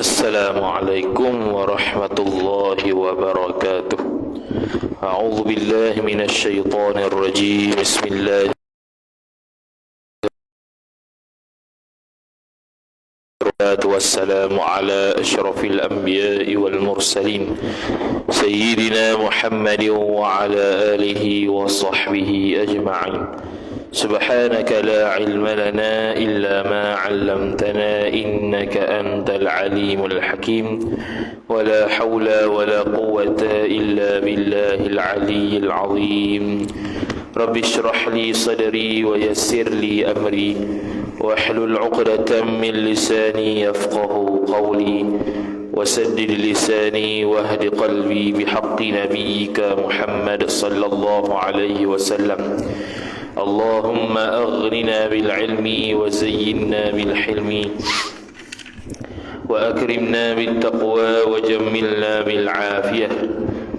Assalamualaikum warahmatullahi wabarakatuh. A'udzu billahi minasy syaithanir rajim. Bismillah. Wassalamu ala asyrafil anbiya'i wal mursalin sayyidina Muhammadin wa ala alihi wa sahbihi ajma'in. Subhanaka la ilma lana illa ma 'allamtana innaka antal alimul hakim. Wa la hawla wa la quwwata illa billahil aliyyil azim. Rabbi shrah li sadri wa yassir li amri wahlul 'uqdatam min lisani yafqahu qawli wasaddid lisani wahdi qalbi bihaqqi nabiyyika Muhammad sallallahu alaihi wasallam. Allahumma aghnina bil ilmi wa zayyinna bil hilmi wa akrimna bit taqwa wa jammilna bil afiyah.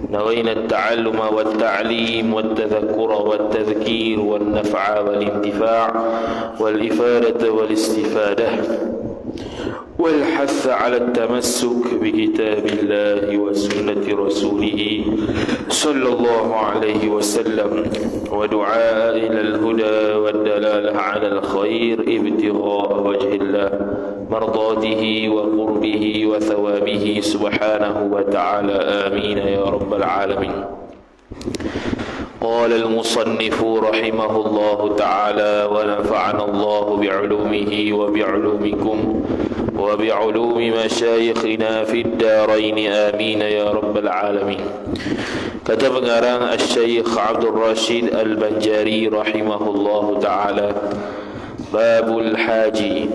نوينا التعلم والتعليم والتذكر والتذكير والنفع والانتفاع والإفادة والاستفادة والحث على التمسك بكتاب الله وسنة رسوله صلى الله عليه وسلم ودعاء إلى الهدى والدلالة على الخير ابتغاء وجه الله مرضاته وقربه وثوابه سبحانه وتعالى آمين يا رب العالمين. قال المصنف رحمه الله تعالى ونفعنا الله بعلومه وبعلومكم وبعلوم مشايخنا في الدارين آمين يا رب العالمين. Kata pengarang Al-Syeikh Abdul Rashid Al-Banjari rahimahullahu ta'ala, Babul Haji.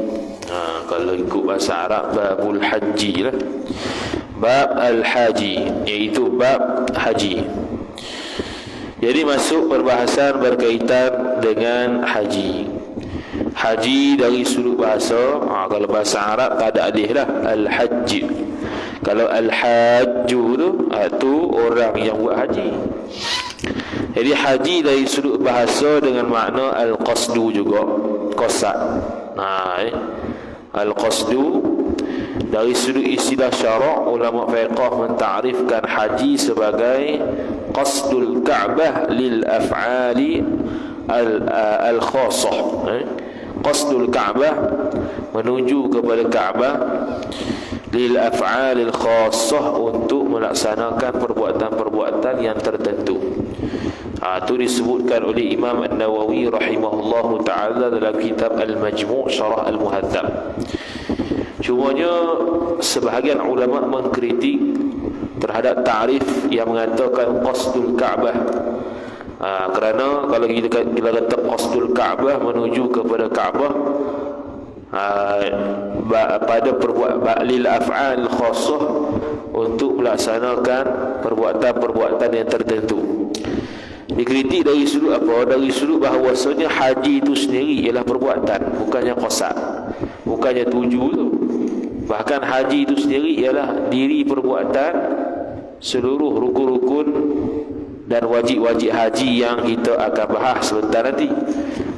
Kalau ikut bahasa Arab, Babul Haji lah. Bab Al-Haji, iaitu bab haji. Jadi masuk perbahasan berkaitan dengan haji. Haji dari sudut bahasa, kalau bahasa Arab tak ada alif lah, Al-Hajj. Kalau Al-Hajju tu orang yang buat haji. Jadi haji dari sudut bahasa dengan makna Al-Qasdu juga, qasad. Al-Qasdu dari sudut istilah syarak, ulama fiqh mentarifkan haji sebagai qasdul Ka'bah lil af'ali al-khassah. Qasdul Ka'bah, menuju kepada Ka'bah, lil af'alil khassah, untuk melaksanakan perbuatan-perbuatan yang tertentu. Itu disebutkan oleh Imam An-Nawawi rahimahullahu ta'ala dalam kitab Al-Majmu' Syarah Al-Muhadzab. Cumanya sebahagian ulama mengkritik terhadap ta'rif yang mengatakan qasdul Ka'bah. Kerana kalau kita kata qasdul Ka'bah, menuju kepada Ka'bah, pada perbuatan lil af'al khassah, untuk melaksanakan perbuatan-perbuatan yang tertentu. Dikritik dari sudut apa? Dari sudut bahawasanya haji itu sendiri ialah perbuatan, bukannya qasad, bukannya tuju tu. Bahkan haji itu sendiri ialah diri perbuatan, seluruh rukun-rukun dan wajib-wajib haji yang kita akan bahas sebentar nanti.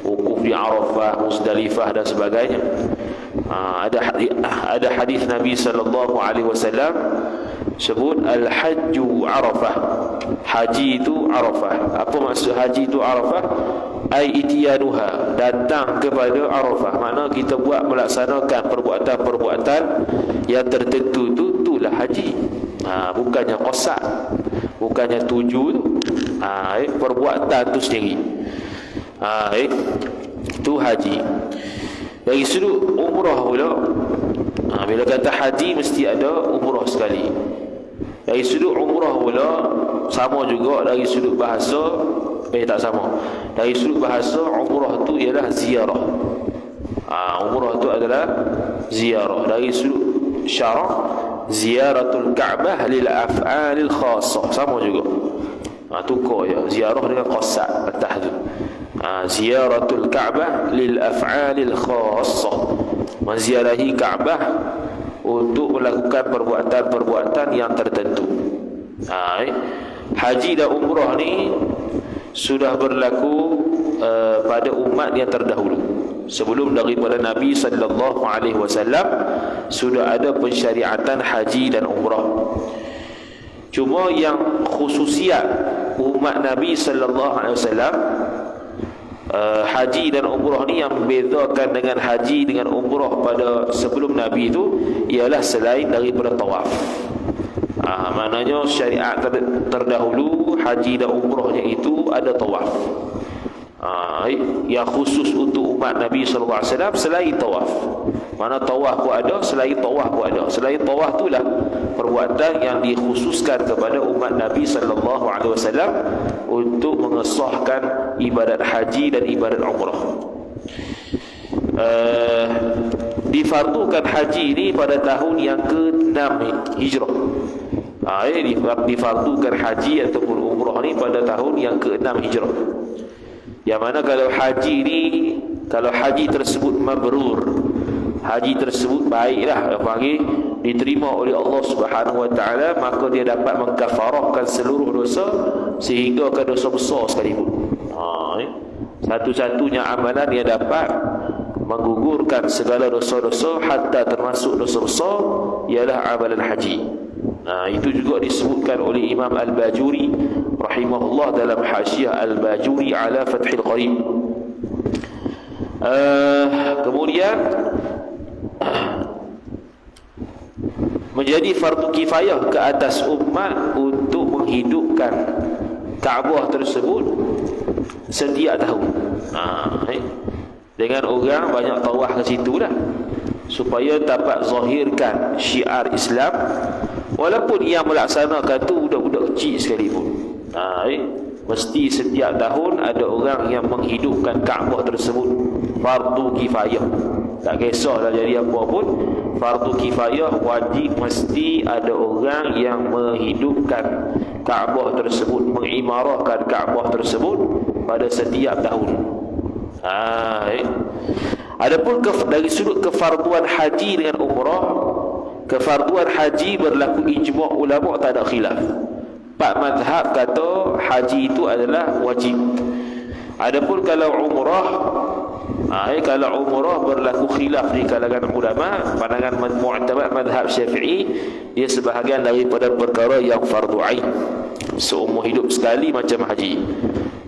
Wukuf di Arafah, Muzdalifah dan sebagainya. Ada hadis Nabi sallallahu alaihi wasallam sebut al-hajju Arafah. Haji itu Arafah. Apa maksud haji itu Arafah? Ai itiyanuha, datang kepada Arafah. Makna kita buat, melaksanakan perbuatan-perbuatan yang tertentu tu, itulah haji. Bukannya qasad, bukannya tuju tu. Perbuatan tu sendiri. Itu haji. Dari sudut umrah pula, bila kata haji mesti ada umrah sekali. Dari sudut umrah pula sama juga dari sudut bahasa, tak sama. Dari sudut bahasa, umrah tu ialah ziarah. Umrah tu adalah ziarah. Dari sudut syarak, ziaratul Ka'bah lil af'alil khassah, sama juga. Tukar ya, ziarah dengan qasad, at-tahdud. Ziaratul Ka'bah lil af'alil khassah, menziarahi Ka'bah untuk melakukan perbuatan-perbuatan yang tertentu. Haji dan umrah ni sudah berlaku pada umat yang terdahulu. Sebelum daripada Nabi sallallahu alaihi wasallam, sudah ada pensyariatan haji dan umrah. Cuma yang khususiat umat Nabi sallallahu alaihi wasallam, haji dan umrah ni yang membezakan dengan haji dengan umrah pada sebelum Nabi itu ialah selain daripada tawaf. Maknanya syariat terdahulu haji dan umrahnya itu ada tawaf. Yang khusus untuk umat Nabi sallallahu alaihi wasallam selain tawaf. Mana tawaf pun ada, selain tawaf pun ada. Selain tawaf itulah perbuatan yang dikhususkan kepada umat Nabi sallallahu alaihi wasallam untuk mengesahkan ibadat haji dan ibadat umrah. Difardukan haji ini pada tahun yang ke-6 Hijrah. Difardukan haji ataupun umrah ni pada tahun yang ke-6 Hijrah. Yang mana kalau haji ni, kalau haji tersebut mabrur, haji tersebut baiklah, panggil diterima oleh Allah Subhanahu wa taala, maka dia dapat mengkafarahkan seluruh dosa sehingga ke dosa besar sekalipun. Satu-satunya amalan yang dapat menggugurkan segala dosa-dosa hatta termasuk dosa besar ialah amalan haji. Itu juga disebutkan oleh Imam Al-Bajuri rahimahullah dalam Hasyiah Al-Bajuri ala Fathil Qarib. Kemudian menjadi fardu kifayah ke atas umat untuk menghidupkan Kaabah tersebut setiap tahun. Dengan orang banyak tawaf ke situ dah, supaya dapat zahirkan syiar Islam, walaupun yang melaksanakan tu budak-budak kecil sekalipun. Mesti setiap tahun ada orang yang menghidupkan Kaabah tersebut. Fardu kifayah, tak kisahlah jadi apa pun, fardu kifayah wajib mesti ada orang yang menghidupkan Kaabah tersebut, mengimarahkan Kaabah tersebut pada setiap tahun. Adapun dari sudut kefarduan haji dengan umrah, kefarduan haji berlaku ijma' ulama, tak ada khilaf. Pak mazhab kata haji itu adalah wajib. Adapun kalau umrah, kalau umrah berlaku khilaf di kalangan ulama. Pandangan mu'tamad mazhab Syafi'i, dia sebahagian daripada perkara yang fardu ain, seumur hidup sekali macam haji.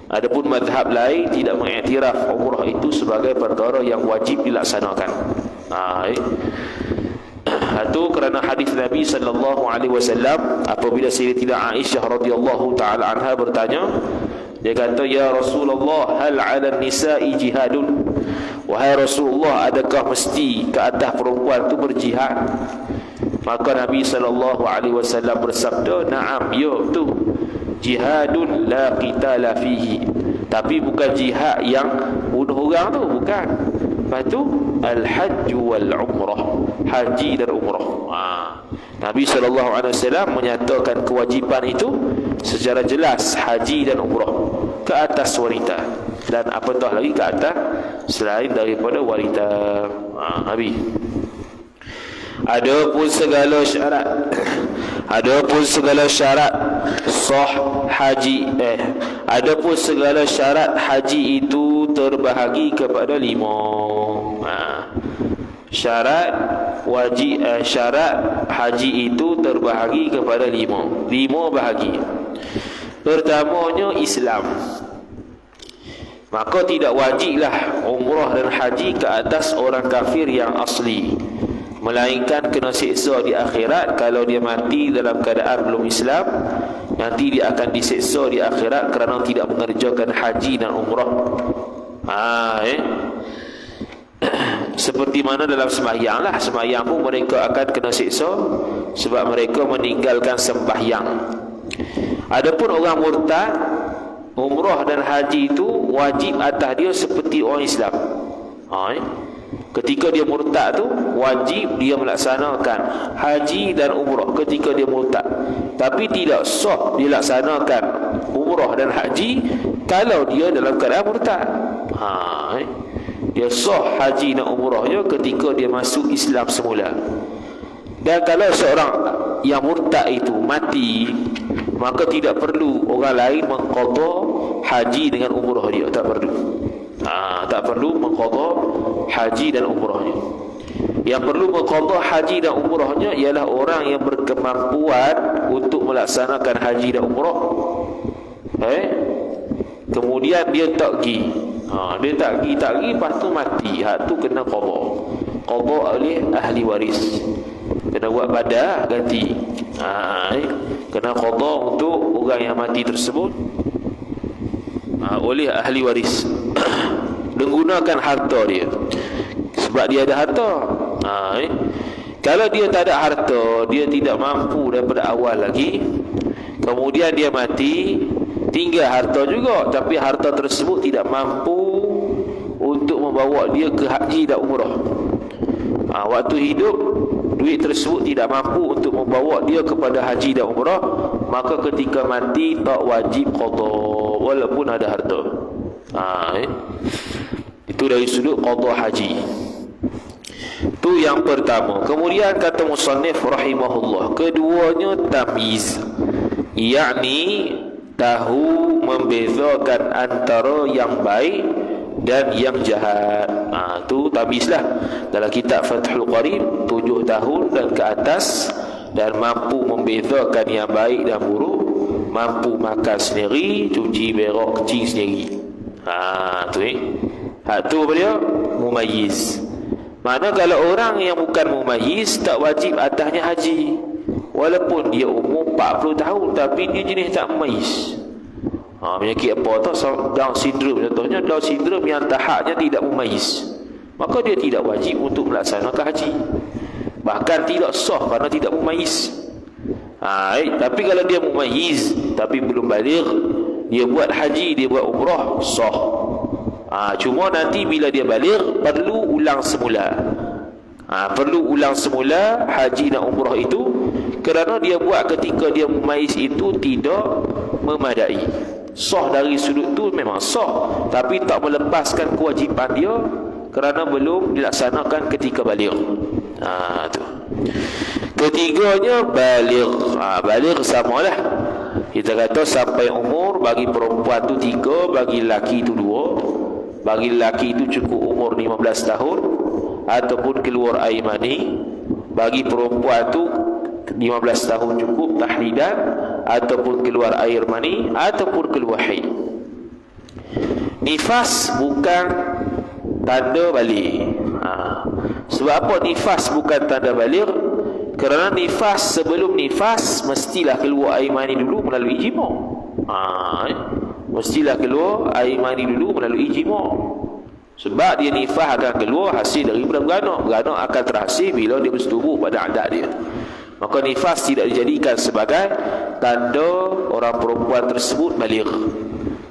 Adapun mazhab lain tidak mengiktiraf umrah itu sebagai perkara yang wajib dilaksanakan. Itu kerana hadis Nabi sallallahu alaihi wasallam apabila Sayyidatina Aisyah radhiyallahu taala anha bertanya, dia kata, ya Rasulullah, hal 'ala nisa'i jihadun? Wahai Rasulullah, adakah mesti ke atas perempuan itu berjihad? Maka Nabi sallallahu alaihi wasallam bersabda, na'am, ya tu jihadun la qitala fihi, tapi bukan jihad yang bunuh orang tu, bukan. Lepas tu al-hajj wal umrah, haji dan umrah. Nabi SAW menyatakan kewajipan itu secara jelas, haji dan umrah ke atas wanita, dan apatah lagi ke atas selain daripada wanita. Habis. Adapun segala syarat sah haji, adapun segala syarat haji itu terbahagi kepada 5. Syarat wajib, syarat haji itu terbahagi kepada 5 bahagi. Pertamanya Islam. Maka tidak wajiblah umrah dan haji ke atas orang kafir yang asli, melainkan kena siksa di akhirat. Kalau dia mati dalam keadaan belum Islam, nanti dia akan disiksa di akhirat kerana tidak mengerjakan haji dan umrah. Seperti mana dalam sembahyang lah, sembahyang pun mereka akan kena siksa sebab mereka meninggalkan sembahyang. Adapun orang murtad, umrah dan haji itu wajib atas dia seperti orang Islam. Ketika dia murtad tu wajib dia melaksanakan haji dan umrah ketika dia murtad. Tapi tidak sah dilaksanakan umrah dan haji kalau dia dalam keadaan murtad. Dia sah haji dan umrahnya ketika dia masuk Islam semula. Dan kalau seorang yang murtad itu mati, maka tidak perlu orang lain mengqadha haji dengan umrah dia, tak perlu. Tak perlu mengqadha haji dan umrahnya. Yang perlu mengqadha haji dan umrahnya ialah orang yang berkemampuan untuk melaksanakan haji dan umrah. Kemudian dia tak pergi. Dia tak pergi, lepas tu mati. Hak tu kena qadha. Qadha oleh ahli waris. Kena buat badah ganti. Kena qadha untuk orang yang mati tersebut oleh ahli waris. Menggunakan harta dia. Sebab dia ada harta. Kalau dia tak ada harta, dia tidak mampu daripada awal lagi, kemudian dia mati, tinggal harta juga, tapi harta tersebut tidak mampu untuk membawa dia ke haji dan umrah. Waktu hidup, duit tersebut tidak mampu untuk membawa dia kepada haji dan umrah, maka ketika mati tak wajib qadha walaupun ada harta. Itu dari sudut qadha haji. Itu yang pertama. Kemudian kata musannif rahimahullah, keduanya tamyiz, yakni tahu membezakan antara yang baik dan yang jahat. Itu tamyiz lah. Dalam kitab Fathul Qarib 7 tahun dan ke atas, dan mampu membezakan yang baik dan buruk, mampu makan sendiri, cuci berak kecil sendiri. Tu apa dia? Mumayyiz. Mana kalau orang yang bukan mumayyiz, tak wajib atasnya haji walaupun dia umur 40 tahun, tapi dia jenis tak mumayyiz. Penyakit apa tu? Down syndrome contohnya. Down syndrome yang tahapnya tidak mumayyiz, maka dia tidak wajib untuk melaksanakan haji, bahkan tidak sah kerana tidak mumayyiz. Tapi kalau dia mumayyiz tapi belum baligh, dia buat haji, dia buat umrah, sah. Cuma nanti bila dia baligh, perlu ulang semula. Perlu ulang semula haji dan umrah itu, kerana dia buat ketika dia mumayyiz itu tidak memadai. Sah dari sudut tu memang sah, tapi tak melepaskan kewajipan dia kerana belum dilaksanakan ketika baligh. Tu. Ketiganya baligh. Baligh samalah. Kita kata sampai umur, bagi perempuan tu 3, bagi lelaki tu 2. Bagi lelaki itu cukup umur 15 tahun ataupun keluar air mani. Bagi perempuan itu 15 tahun cukup tahlilan ataupun keluar air mani ataupun keluar haid. Nifas bukan tanda balik. Sebab apa nifas bukan tanda balik? Kerana nifas, sebelum nifas mestilah keluar air mani dulu melalui jima'. Mestilah keluar air mani dulu melalui jima'. Sebab dia nifas akan keluar hasil daripada beranak. Beranak akan terhasil bila dia bersetubuh pada adat dia. Maka nifas tidak dijadikan sebagai tanda orang perempuan tersebut baligh,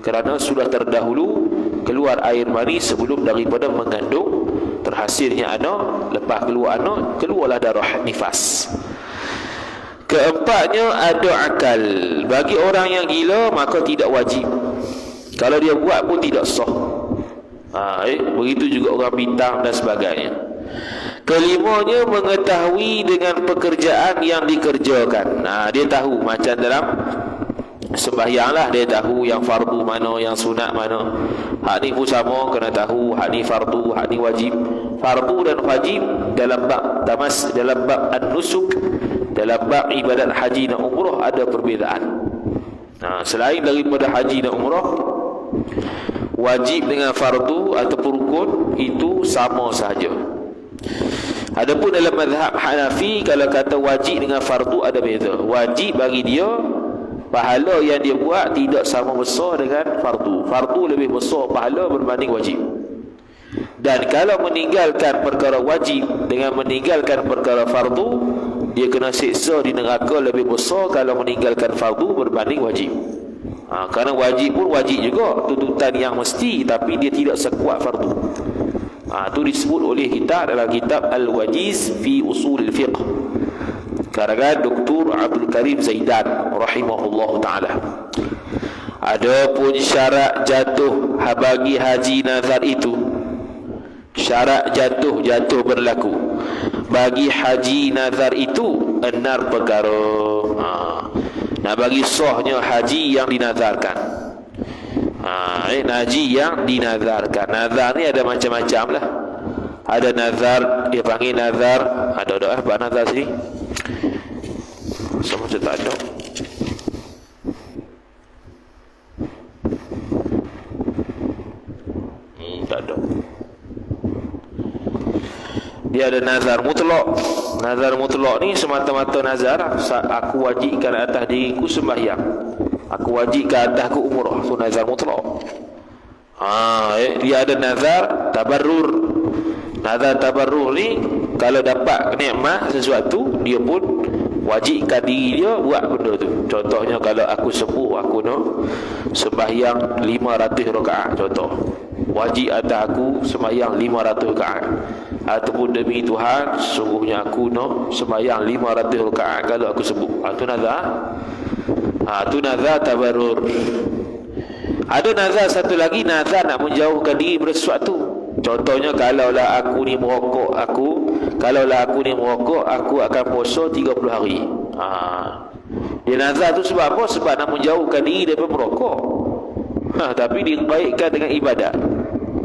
kerana sudah terdahulu keluar air mani sebelum daripada mengandung, terhasilnya anak. Lepas keluar anak, keluarlah darah nifas. Keempatnya ada akal. Bagi orang yang gila maka tidak wajib. Kalau dia buat pun tidak sah. Begitu juga orang bintang dan sebagainya. Kelimanya mengetahui dengan pekerjaan yang dikerjakan. Dia tahu, macam dalam sembahyang lah, dia tahu yang fardu mana, yang sunat mana. Hak ni pun sama, kena tahu hak ni fardu, hak ni wajib. Fardu dan wajib dalam bab dalam bab an-nusuk, dalam bab ibadat haji dan umrah ada perbezaan. Selain daripada haji dan umrah, wajib dengan fardu ataupun rukun itu sama sahaja. Adapun dalam mazhab Hanafi, kalau kata wajib dengan fardu ada beza. Wajib bagi dia, pahala yang dia buat tidak sama besar dengan fardu. Fardu lebih besar pahala berbanding wajib. Dan kalau meninggalkan perkara wajib dengan meninggalkan perkara fardu, dia kena siksa di neraka lebih besar kalau meninggalkan fardu berbanding wajib. Kerana wajib pun wajib juga, tuntutan yang mesti, tapi dia tidak sekuat fardu. Itu disebut oleh kita dalam kitab Al-Wajiz fi Usul Al-Fiqh, karangan Dr. Abdul Karim Zaidan rahimahullah ta'ala. Adapun syarat jatuh bagi haji nazar itu, syarat jatuh berlaku bagi haji nazar itu 6 perkara. Nak bagi sahnya haji yang dinazarkan. Haji yang dinazarkan. Nazar ni ada macam-macam lah. Ada nazar, dia panggil nazar. Ada apa nazar sini? Sama macam tak ada. Tak ada. Dia ada nazar mutlak. Nazar mutlak ni semata-mata nazar, aku wajibkan atas diriku sembahyang, aku wajibkan atasku umrah. Itu nazar mutlak. Dia ada nazar tabarrur. Nazar tabarrur ni kalau dapat nikmat sesuatu, dia pun wajibkan diri dia buat benda tu. Contohnya kalau aku sembuh, aku nak sembahyang 500 rakaat contoh. Wajib atas aku sembahyang 500 rakaat. Ataupun demi Tuhan, sesungguhnya aku nak sembahyang 500 rakaat kalau aku sembuh. Itu nazar. Itu nazar tabarrur. Ada nazar satu lagi, nazar nak menjauhkan diri dari sesuatu. Contohnya kalaulah aku ni merokok, aku akan puasa 30 hari. Dia nazar tu sebab apa? Sebab nak menjauhkan diri daripada merokok. Tapi dibaikkan dengan ibadat.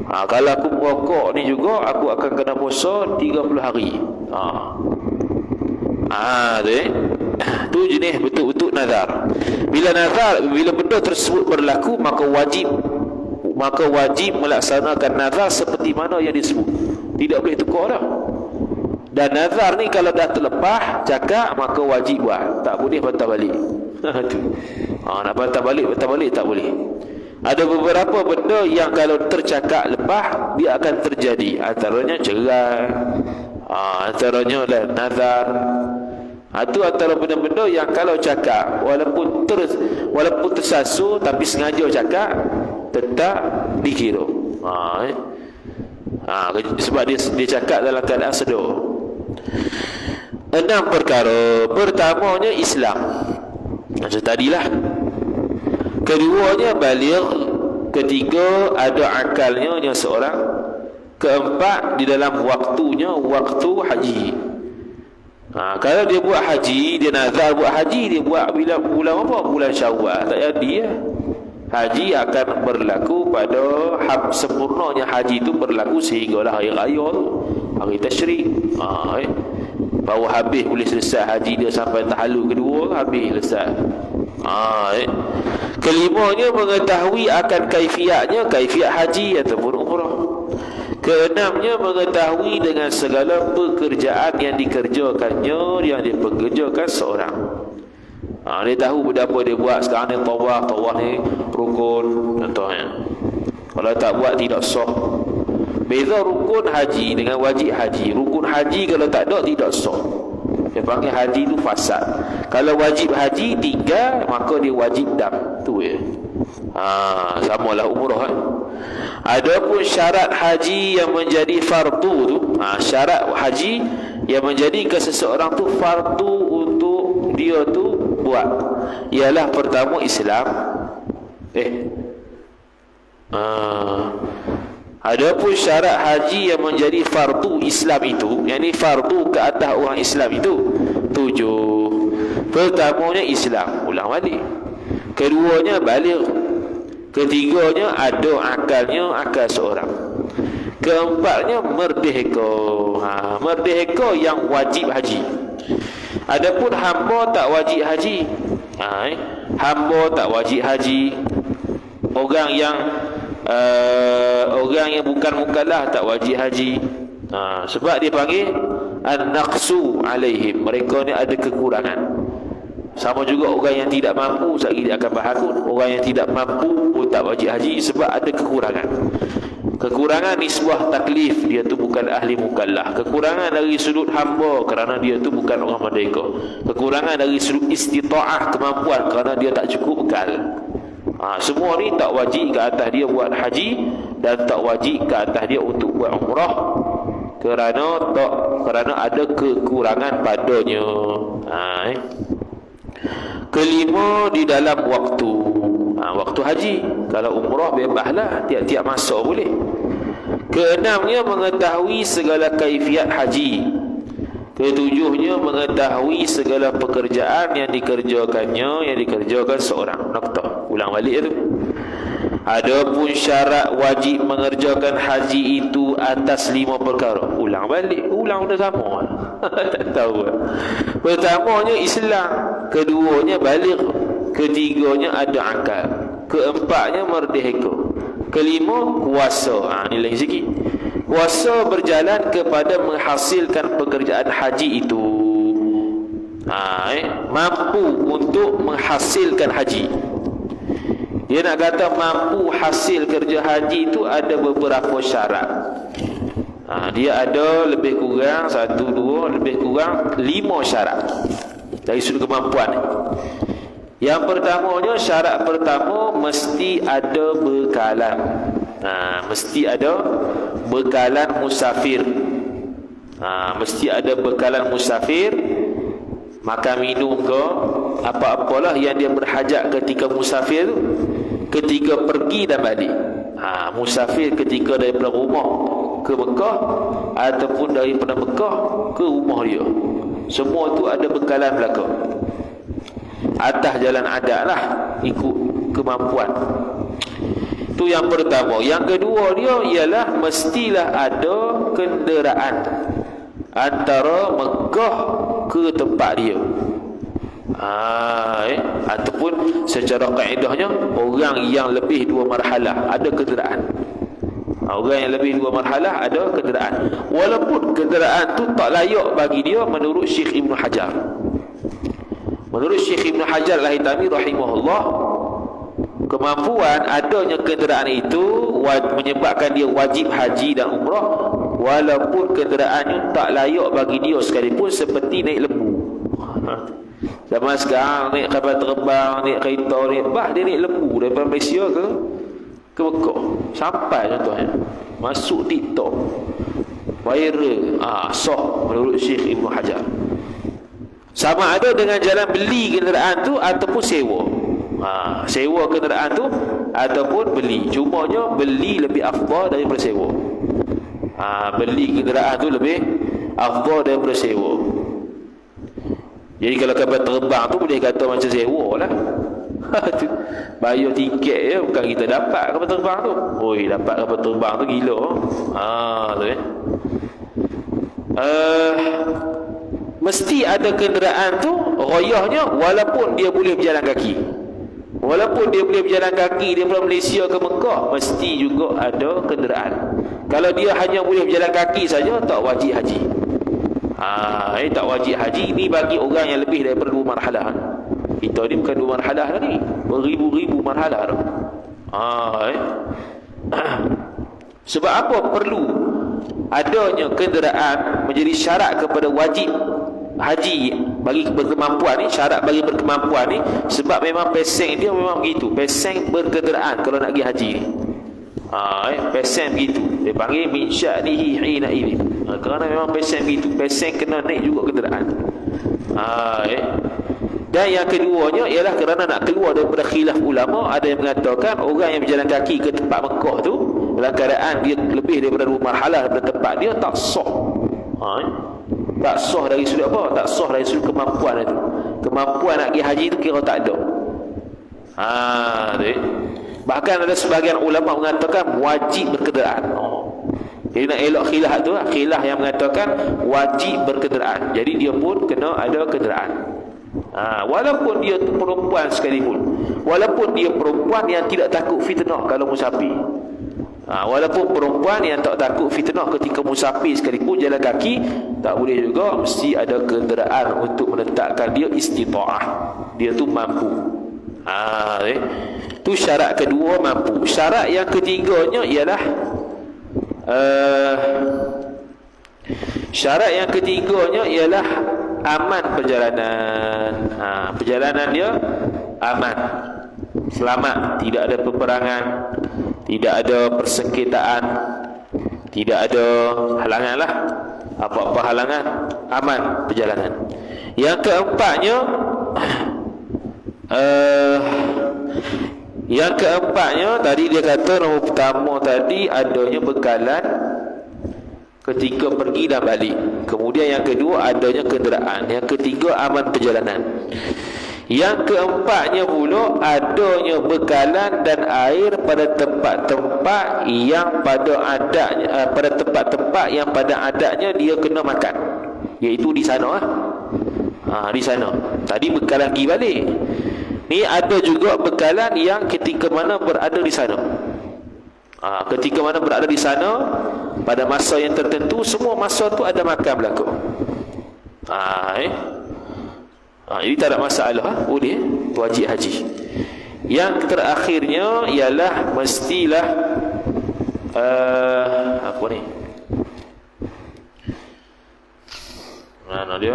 Kalau aku merokok ni juga, aku akan kena puasa 30 hari. Tu jenis betul-betul nazar. Bila benda tersebut berlaku, maka wajib melaksanakan nazar seperti mana yang disebut. Tidak boleh tukar dah. Dan nazar ni kalau dah terlepas cakap, maka wajib buat. Tak boleh patah balik. Nak patah balik tak boleh. Ada beberapa benda yang kalau tercakap lepas, dia akan terjadi. Antaranya cerai, antaranya nazar. Itu antara benda-benda yang kalau cakap walaupun tersasul tapi sengaja cakap, tetap dikira. Sebab dia cakap dalam keadaan sedar. 6 perkara. Pertamanya Islam, macam tadilah. Keduanya baligh. Ketiga ada akalnya yang seorang. Keempat di dalam waktunya, waktu haji. Kalau dia buat haji, dia nazar buat haji, dia buat bila bulan apa? Bulan Syawal, tak jadi ya. Haji akan berlaku pada sempurnanya haji itu berlaku sehinggalah hari raya tu, hari tasyrik. Baru habis boleh selesai haji dia sampai tahallul kedua, habis selesai. Kelimanya mengetahui akan kaifiatnya, kaifiat haji ataupun umrah. Keenamnya mengetahui dengan segala pekerjaan yang dikerjakannya, yang dipekerjakan seorang. Dia tahu berapa dia buat sekarang ni. Tawaf ni rukun contohnya. Kalau tak buat tidak sah. Beza rukun haji dengan wajib haji. Rukun haji kalau tak ada tidak sah. Dia panggil haji tu fasad. Kalau wajib haji tinggal, maka dia wajib dam. Tu ya. Samalah umrah kan. Adapun syarat haji yang menjadi fardu tu, syarat haji yang menjadikan seseorang tu fardu untuk dia tu buat, ialah pertama Islam. Adapun syarat haji yang menjadi fardu Islam itu, yakni fardu ke atas orang Islam itu 7. Pertamanya Islam, ulang balik. Keduanya baligh. Ketiganya ada akalnya, akal seorang. Keempatnya merdeka. Merdeka yang wajib haji. Adapun hamba tak wajib haji. Hamba tak wajib haji. Orang yang bukan mukallaf tak wajib haji. Sebab dia panggil an-naqsu alaihim. Mereka ni ada kekurangan. Sama juga orang yang tidak mampu, sekali dia akan bahas. Orang yang tidak mampu pun tak wajib haji sebab ada kekurangan. Kekurangan nisbah taklif, dia tu bukan ahli mukallaf. Kekurangan dari sudut hamba kerana dia tu bukan orang merdeka. Kekurangan dari sudut istita'ah, kemampuan kerana dia tak cukup bekal. Semua ni tak wajib ke atas dia buat haji, dan tak wajib ke atas dia untuk buat umrah kerana ada kekurangan padanya. Kelima di dalam waktu. Waktu haji. Kalau umrah bebaslah, tiap-tiap masa boleh. Keenamnya mengetahui segala kaifiat haji. Ketujuhnya mengetahui segala pekerjaan yang dikerjakannya, yang dikerjakan seorang. Noktah. Ulang balik tu. Adapun syarat wajib mengerjakan haji itu atas 5 perkara. Ulang balik, ulang dah sama. Tak tahu. Pertamanya Islam, keduanya baligh, ketiganya ada akal, keempatnya merdeka, kelima kuasa. Ni lain sikit. Kuasa berjalan kepada menghasilkan pekerjaan haji itu. Mampu untuk menghasilkan haji. Dia nak kata mampu hasil kerja haji itu ada beberapa syarat. Dia ada lebih kurang 1, 2, lebih kurang 5 syarat dari sudut kemampuan. Yang pertamanya, syarat pertama, mesti ada bekalan. Mesti ada bekalan musafir. Mesti ada bekalan musafir, makan minum ke apa-apalah yang dia berhajat ketika musafir tu, ketika pergi dan balik. Musafir ketika daripada rumah ke Mekah ataupun daripada Mekah ke rumah dia, semua tu ada bekalan belaka. Atas jalan adat lah, ikut kemampuan. Itu yang pertama. Yang kedua dia ialah mestilah ada kenderaan antara Mekah ke tempat dia. Ataupun secara kaedahnya, orang yang lebih 2 marhalah ada kenderaan. Orang yang lebih 2 marhalah ada kenderaan, walaupun kenderaan tu tak layak bagi dia menurut Syekh Ibn Hajar. Menurut Syekh Ibn Hajar Al-Haytami rahimahullah, kemampuan adanya kenderaan itu menyebabkan dia wajib haji dan umrah, walaupun kenderaannya tak layak bagi dia sekalipun, seperti naik lembu. Zaman sekarang naik kapal terbang, naik kereta, naik bas, dia naik lembu daripada Malaysia ke Mekah. Sampai contohnya masuk TikTok, viral, sah menurut Syekh Ibn Hajar. Sama ada dengan jalan beli kenderaan tu ataupun sewa. Sewa kenderaan tu ataupun beli. Cumanya beli lebih afdal daripada sewa. Beli kenderaan tu lebih afdal daripada sewa. Jadi kalau kapal terbang tu boleh kata macam sewa lah. Bayar tiket je, bukan kita dapat kapal terbang tu. Oi, dapat kapal terbang tu gila. Tu mesti ada kenderaan tu, royahnya, walaupun dia boleh berjalan kaki. Walaupun dia boleh berjalan kaki daripada Malaysia ke Mekah, mesti juga ada kenderaan. Kalau dia hanya boleh berjalan kaki saja, tak wajib haji. Tak wajib haji. Ini bagi orang yang lebih daripada 2 marhalah. Kita ni bukan 2 marhalah lagi, beribu-ribu marhalah dah. Sebab apa perlu adanya kenderaan menjadi syarat kepada wajib haji bagi berkemampuan ni? Syarat bagi berkemampuan ni sebab memang peseng dia memang begitu. Peseng berkenderaan kalau nak pergi haji ni. Peseng begitu. Dia panggil min sya'nihi hina ini. Kerana memang peseng begitu. Peseng kena naik juga kenderaan. Dan yang keduanya ialah kerana nak keluar daripada khilaf ulama. Ada yang mengatakan orang yang berjalan kaki ke tempat Mekah tu dalam keadaan dia lebih daripada 2 marhalah daripada tempat dia, tak sah. Tak sah dari sudut apa? Tak sah dari sudut kemampuan itu. Kemampuan nak pergi haji itu kira tak ada. Bahkan ada sebahagian ulama mengatakan wajib berkenderaan. Jadi nak elok khilaf tu, khilaf yang mengatakan wajib berkenderaan. Jadi dia pun kena ada kenderaan. Walaupun dia perempuan sekalipun, walaupun dia perempuan yang tidak takut fitnah kalau musafir, walaupun perempuan yang tak takut fitnah ketika musafir sekalipun jalan kaki, tak boleh juga, mesti ada kenderaan untuk menetapkan dia istita'ah, dia tu mampu. Itu syarat kedua, mampu. Syarat yang ketiganya ialah syarat yang ketiganya ialah aman perjalanan. Perjalanan dia aman, selamat, tidak ada peperangan, tidak ada persengketaan, tidak ada halangan lah, apa-apa halangan, aman perjalanan. Yang keempatnya tadi dia kata nombor pertama tadi adanya bekalan ketika pergi dan balik. Kemudian yang kedua adanya kenderaan. Yang ketiga aman perjalanan. Yang keempatnya pula, adanya bekalan dan air pada tempat-tempat yang pada adatnya, pada tempat-tempat yang pada adatnya dia kena makan, iaitu di sana. Di sana. Tadi bekalan pergi balik. Ni ada juga bekalan yang ketika mana berada di sana. Ketika mana berada di sana pada masa yang tertentu, semua masa tu ada makan berlaku. Jadi tak ada masalah, boleh wajib haji. Yang terakhirnya ialah mestilah apa ni? Mana dia?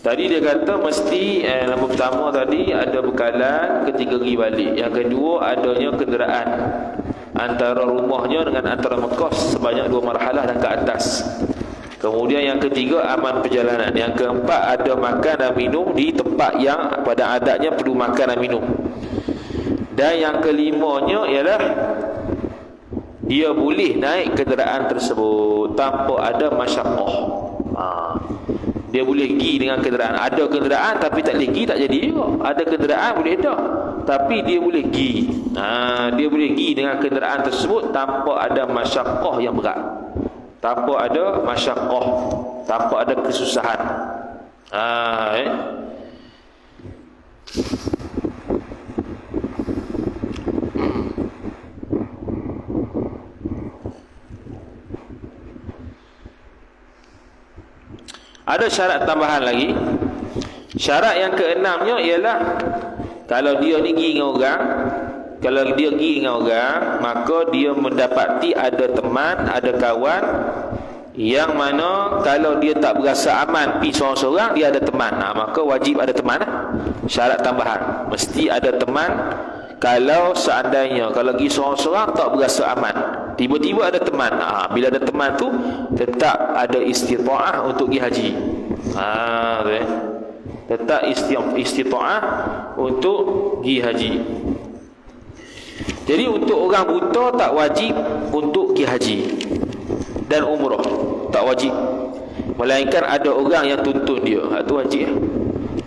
Tadi dia kata mesti nombor pertama tadi ada bekalan ketika pergi balik. Yang kedua adanya kenderaan antara rumahnya dengan antara Mekah sebanyak 2 marhalah dan ke atas. Kemudian yang ketiga aman perjalanan. Yang keempat ada makan dan minum di tempat yang pada adatnya perlu makan dan minum. Dan yang kelimanya ialah dia boleh naik kenderaan tersebut tanpa ada masyaqqah. Dia boleh pergi dengan kenderaan. Ada kenderaan tapi tak boleh pergi, tak jadi juga. Ada kenderaan boleh dah, tapi dia boleh pergi. Dia boleh pergi dengan kenderaan tersebut tanpa ada masyaqqah yang berat, tanpa ada masyaqqah, tanpa ada kesusahan. Ada syarat tambahan lagi. Syarat yang keenamnya ialah kalau dia ni pergi dengan orang, kalau dia pergi dengan orang, maka dia mendapati ada teman, ada kawan yang mana kalau dia tak berasa aman pergi seorang-seorang, dia ada teman. Maka wajib ada teman. Syarat tambahan, mesti ada teman. Kalau seandainya kalau pergi seorang-seorang tak berasa aman, tiba-tiba ada teman. Bila ada teman tu tetap ada istita'ah untuk pergi haji. Tetap istita'ah untuk pergi haji. Jadi untuk orang buta tak wajib untuk pergi haji dan umrah, tak wajib. Melainkan ada orang yang tuntun dia, itu wajib.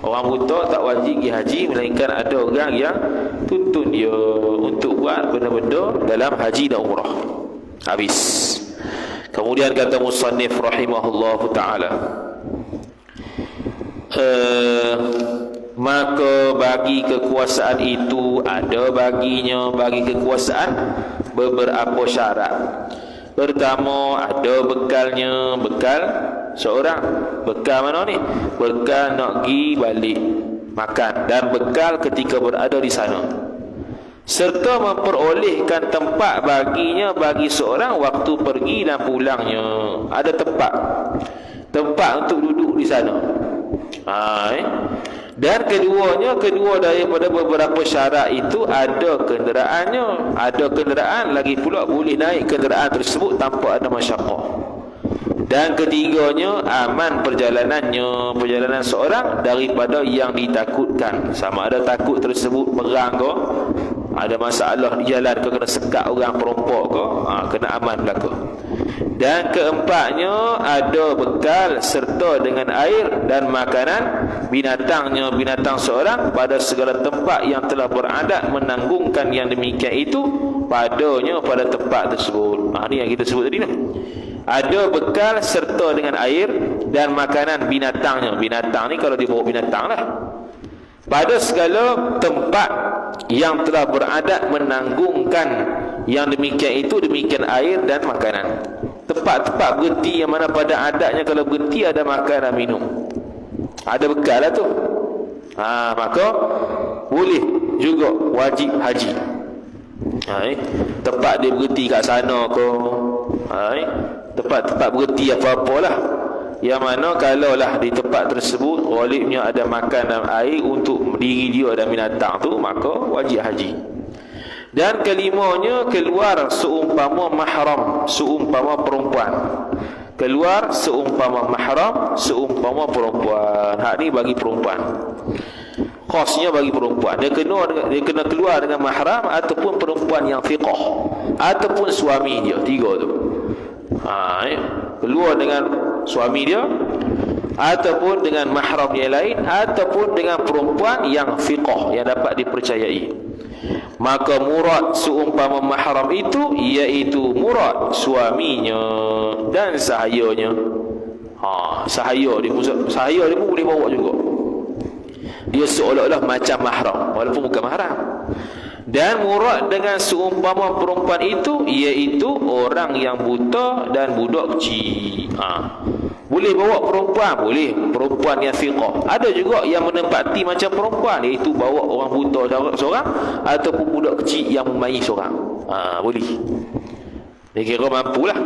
Orang buta tak wajib pergi haji, melainkan ada orang yang tuntun dia untuk buat benda-benda dalam haji dan umrah. Habis. Kemudian kata musannif rahimahullahu ta'ala, maka bagi kekuasaan itu ada baginya, bagi kekuasaan beberapa syarat. Pertama, ada bekalnya. Bekal seorang. Bekal mana ni? Bekal nak pergi balik makan, dan bekal ketika berada di sana, serta memperolehkan tempat baginya, bagi seorang waktu pergi dan pulangnya. Ada tempat untuk duduk di sana. Dan kedua daripada beberapa syarat itu ada kenderaannya. Ada kenderaan, lagi pula boleh naik kenderaan tersebut tanpa ada masyaqqah. Dan ketiganya aman perjalanannya, perjalanan seorang daripada yang ditakutkan. Sama ada takut tersebut perang ke, ada masalah di jalan ke, kena sekat orang perompak ke, kena aman berlaku. Dan keempatnya ada bekal serta dengan air dan makanan binatangnya, binatang seorang pada segala tempat yang telah beradat menanggungkan yang demikian itu padanya pada tempat tersebut. Ini yang kita sebut tadi ni. Ada bekal serta dengan air dan makanan binatangnya. Binatang ni kalau dia bawa binatang lah, pada segala tempat yang telah beradat menanggungkan yang demikian itu, demikian air dan makanan. Tempat-tempat berhenti yang mana pada adatnya kalau berhenti ada makan dan minum, ada bekal lah tu. Maka boleh juga wajib haji. Tempat dia berhenti kat sana ke, tempat-tempat berhenti apa-apalah, yang mana kalaulah di tempat tersebut ghalibnya ada makan dan air untuk diri dia dan binatang tu, maka wajib haji. Dan kelimanya, keluar seumpama mahram, seumpama perempuan. Keluar seumpama mahram, seumpama perempuan. Hak ni bagi perempuan, khasnya bagi perempuan. Dia kena keluar dengan mahram ataupun perempuan yang fiqah ataupun suami dia. Tiga tu. Keluar dengan suami dia, ataupun dengan mahram yang lain, ataupun dengan perempuan yang fiqh, yang dapat dipercayai. Maka murad seumpama mahram itu iaitu murad suaminya dan sahayanya. Sahaya dia pun boleh bawa juga. Dia seolah-olah macam mahram walaupun bukan mahram. Dan murad dengan seumpama perempuan itu iaitu orang yang buta dan budak kecil. Boleh bawa perempuan, boleh perempuan yang fiqh. Ada juga yang menempati macam perempuan, iaitu bawa orang buta seorang ataupun budak kecil yang membayi seorang. Boleh. Dia kira mampulah.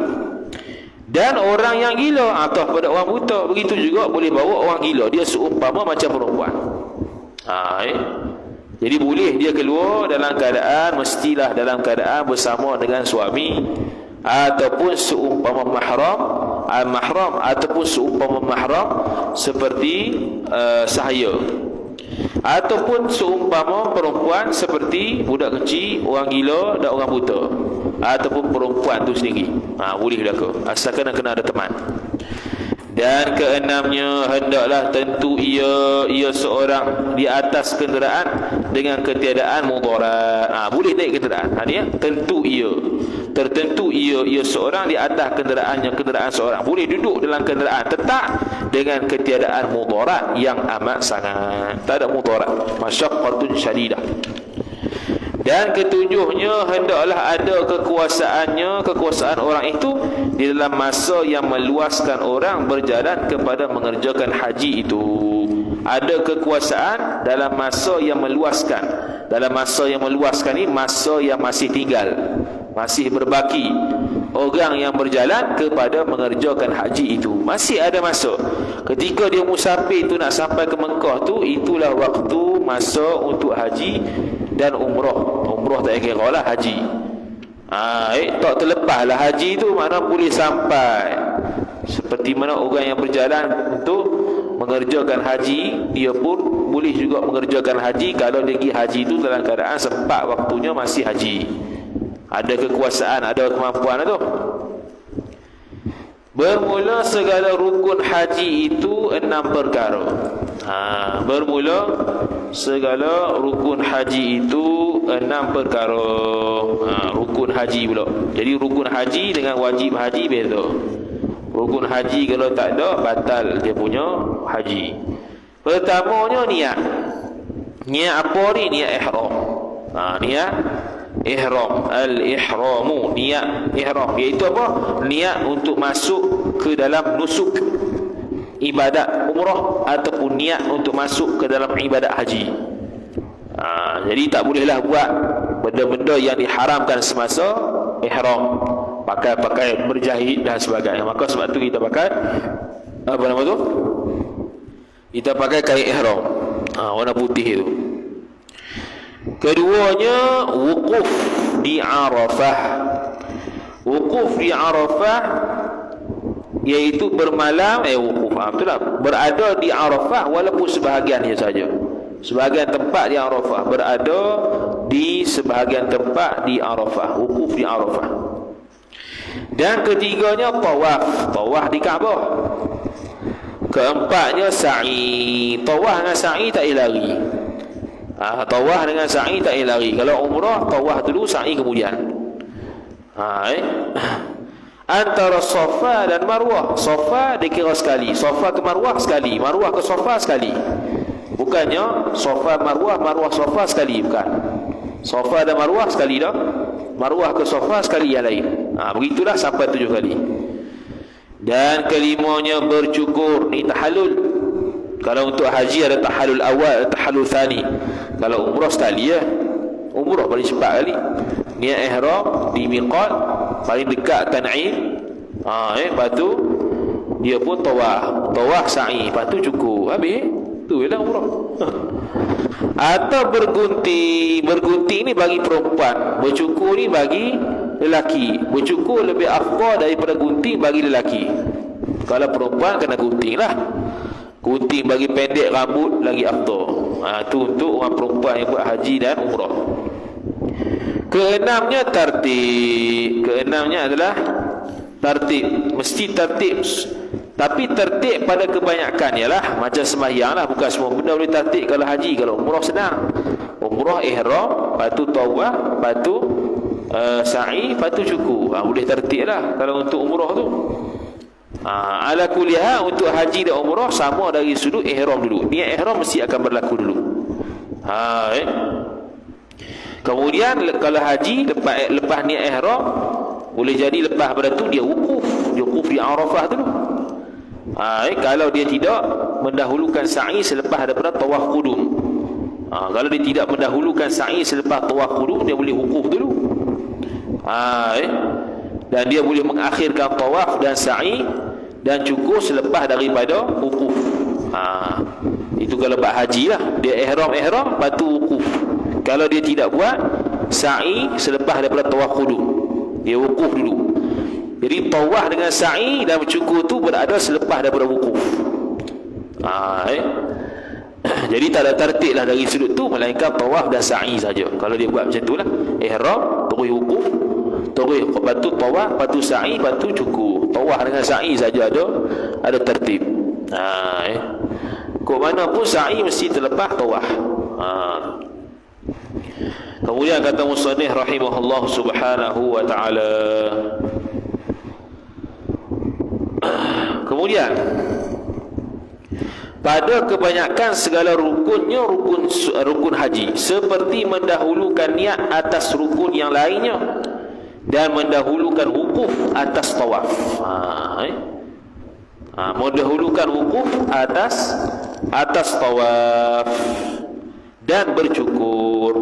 Dan orang yang gila atau pada orang buta, begitu juga boleh bawa orang gila. Dia seumpama macam perempuan. Jadi boleh dia keluar dalam keadaan, mestilah dalam keadaan bersama dengan suami, ataupun seumpama mahram ataupun seumpama mahram seperti sahaya, ataupun seumpama perempuan seperti budak kecil, orang gila dan orang buta, ataupun perempuan tu sendiri. Boleh berlaku asalkan kena ada teman. Dan keenamnya, hendaklah tentu ia seorang di atas kenderaan dengan ketiadaan mudarat. Boleh naik kenderaan. Dia tentu ia, tertentu ia seorang di atas kenderaan seorang. Boleh duduk dalam kenderaan tetap dengan ketiadaan mudarat yang amat sangat. Tak ada mudarat, masyaqqatun syadidah. Dan ketujuhnya, hendaklah ada kekuasaan orang itu di dalam masa yang meluaskan orang berjalan kepada mengerjakan haji itu. Ada kekuasaan dalam masa yang meluaskan. Dalam masa yang meluaskan ini, masa yang masih tinggal, masih berbaki orang yang berjalan kepada mengerjakan haji itu. Masih ada masa. Ketika dia musafir tu nak sampai ke Mekah tu, itulah waktu masa untuk haji dan umrah. Umrah tak kira lah haji. Tak terlepas lah haji tu, mana boleh sampai. Seperti mana orang yang berjalan untuk mengerjakan haji, dia pun boleh juga mengerjakan haji kalau dia pergi haji tu dalam keadaan sempat waktunya masih haji. Ada kekuasaan, ada kemampuan tu. Bermula segala rukun haji itu 6 perkara. Bermula segala rukun haji itu 6 perkara. Rukun haji pula. Jadi rukun haji dengan wajib haji beza. Rukun haji kalau tak ada, batal dia punya haji. Pertamanya niat. Niat apa ni? Niat ihram. Niat ihram, al-ihramu, niat ihram, iaitu apa? Niat untuk masuk ke dalam nusuk ibadat umrah ataupun niat untuk masuk ke dalam ibadat haji. Jadi tak bolehlah buat benda-benda yang diharamkan semasa ihram, pakai berjahit dan sebagainya. Maka sebab tu kita pakai apa nama tu? Kita pakai kain ihram warna putih itu. Keduanya, wukuf di Arafah. Wukuf di Arafah iaitu bermalam, wukuf, betul tak? Berada di Arafah walaupun sebahagiannya saja. Sebahagian tempat di Arafah, berada di sebahagian tempat di Arafah, wukuf di Arafah. Dan ketiganya tawaf, tawaf di Kaabah. Keempatnya sa'i, tawaf dengan sa'i tak lari. Tawaf dengan sa'i tak lari. Kalau umrah, tawaf dulu, sa'i kemudian. Antara Safa dan Marwah, Safa dikira sekali, Safa ke Marwah sekali, Marwah ke Safa sekali. Bukannya Safa Marwah, Marwah Safa sekali, bukan. Safa dan Marwah sekali dah, Marwah ke Safa sekali yang lain. Begitulah sampai 7 kali. Dan kelimanya bercukur, ni tahallul. Kalau untuk haji ada tahallul awal, ada tahallul thani. Kalau umrah sekali ya, umrah paling cepat kali. Niat ihram di miqat paling dekat Tan'im. Lepas tu dia pun tawaf, tawaf sa'i, lepas tu cukur, habis. Tu ialah umrah. Atau bergunting. Bergunting ni bagi perempuan, bercukur ni bagi lelaki. Bercukur lebih afdal daripada gunting bagi lelaki. Kalau perempuan kena gunting lah. Gunting bagi pendek rambut lagi afdal. Itu untuk orang perempuan yang buat haji dan umrah. Keenamnya tartib. Keenamnya adalah Tertib, mesti tertib. Tapi tertib pada kebanyakan ialah macam sembahyang lah, bukan semua benda boleh tertib. Kalau haji, kalau umrah senang. Umrah ihram, lepas tu tawaf, lepas tu sa'i, lepas tu cukur. Boleh tertib lah kalau untuk umrah tu. Ala kuliah, untuk haji dan umrah sama dari sudut ihram dulu. Niat ihram mesti akan berlaku dulu. Kemudian kalau haji lepas niat ihram, boleh jadi lepas pada tu dia wukuf di Arafah dulu. Kalau dia tidak mendahulukan sa'i selepas daripada tawaf qudum. Kalau dia tidak mendahulukan sa'i selepas tawaf qudum, dia boleh wukuf dulu. Dan dia boleh mengakhirkan tawaf dan sa'i dan cukur selepas daripada wukuf. Itu kalau bab haji lah. Dia ihram, lepas tu wukuf. Kalau dia tidak buat sa'i selepas daripada tawaf qudum, dia wukuf dulu. Jadi tawaf dengan sa'i dan cukur tu berada selepas daripada wukuf. Jadi tak ada tertib lah dari sudut tu, melainkan tawaf dan sa'i saja. Kalau dia buat macam tu lah, ihram, terus wukuf, terus lepas tu tawaf, lepas tu sa'i, lepas tu cukur. Tawaf dengan sa'i saja ada tertib. Kok mana pun sa'i mesti terlepas tawaf. Kemudian kata musannif rahimahullah subhanahu wa ta'ala, kemudian pada kebanyakan segala rukunnya rukun haji, seperti mendahulukan niat atas rukun yang lainnya dan mendahulukan wukuf atas tawaf. Mendahulukan wukuf atas tawaf dan bercukur,